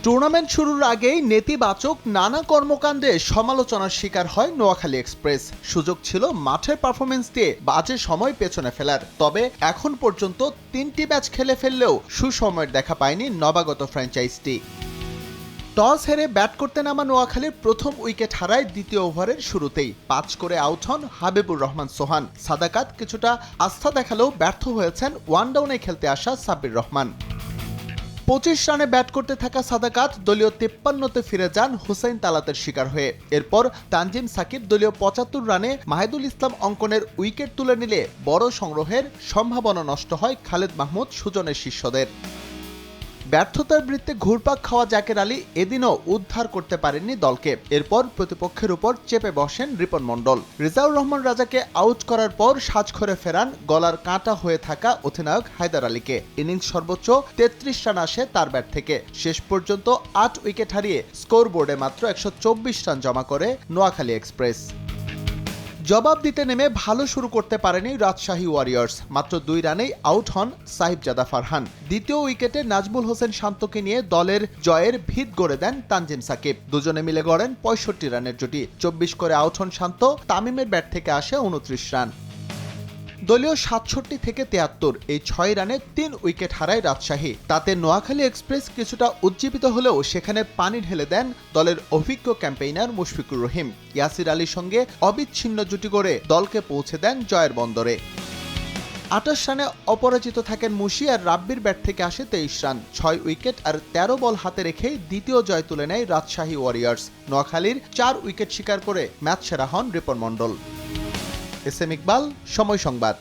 Tournament শুরুর আগেই নেতিবাচক নানা কর্মকাণ্ডে সমালোচনার শিকার হয় নোয়াখালী এক্সপ্রেস। সুযোগ ছিল মাঠের পারফরমেন্স দিয়ে বাজে সময় পেছনে ফেলার, তবে এখন পর্যন্ত 3টি ম্যাচ খেলে ফেললেও সুসময়ের দেখা পায়নি নবাগত ফ্র্যাঞ্চাইজটি। টস হেরে ব্যাট করতে নামা নোয়াখালীর প্রথম উইকেট হারায় দ্বিতীয় ওভারের শুরুতেই। 5 করে আউট হন হাবিবুর রহমান সোহান। সাদাকাত কিছুটা আস্থা দেখালেও ব্যর্থ হয়েছেন ওয়ান ডাউনে খেলতে আসা সাব্বির রহমান। 25 রানে ব্যাট করতে থাকা সাদাকাত দলীয় 53তে ফিরে যান হুসাইন তালাতের শিকার হয়ে। এরপর তানজিম সাকিব দলীয় 75 রানে মাহিদুল ইসলাম অঙ্কনের উইকেট তুলে নিলে বড় সংগ্রহের সম্ভাবনা নষ্ট হয় খালেদ মাহমুদ সুজনের শিষ্যদের। ব্যর্থতার বৃত্তে ঘুরপাক খাওয়া জাকের আলী এদিনও উদ্ধার করতে পারেননি দলকে। এরপর প্রতিপক্ষের উপর চেপে বসেন রিপন মণ্ডল। রিজাউর রহমান রাজাকে আউট করার পর সাজঘরে ফেরান গলার কাঁটা হয়ে থাকা অধিনায়ক হায়দার আলীকে। ইনিংস সর্বোচ্চ 33 রান আসে তার ব্যাট থেকে। শেষ পর্যন্ত 8 উইকেট হারিয়ে স্কোরবোর্ডে মাত্র 124 রান জমা করে নোয়াখালী এক্সপ্রেস। জবাব দিতে নেমে ভালো শুরু করতে পারেনি রাজশাহী ওয়ারিয়র্স। মাত্র 2 রানেই আউট হন সাহিবজাদা ফারহান। দ্বিতীয় উইকেটে নাজমুল হোসেন শান্তকে নিয়ে দলের জয়ের ভিত গড়ে দেন তানজিম সাকিব। দুজনে মিলে গড়েন 65 রানের জুটি। 24 করে আউট হন শান্ত। তামিমের ব্যাট থেকে আসে 29 রান। দলীয় 67 থেকে 73 এই 6 রানে 3 উইকেট হারায় রাজশাহী। তাতে নোয়াখালী এক্সপ্রেস কিছুটা উজ্জীবিত হলেও সেখানে পানি ঢেলে দেন দলের অভিজ্ঞ ক্যাম্পেইনার মুশফিকুর রহিম। ইয়াসির আলীর সঙ্গে অবিচ্ছিন্ন জুটি করে দলকে পৌঁছে দেন জয়ের বন্দরে। 28 রানে অপরাজিত থাকেন মুশি, আর রাব্বির ব্যাট থেকে আসে 23 রান। 6 উইকেট আর 13 বল হাতে রেখেই দ্বিতীয় জয় তুলে নেয় রাজশাহী ওয়ারিয়র্স। নোয়াখালীর 4 উইকেট শিকার করে ম্যাচ সেরা হন রিপন মণ্ডল। এস এম ইকবাল, সময় সংবাদ।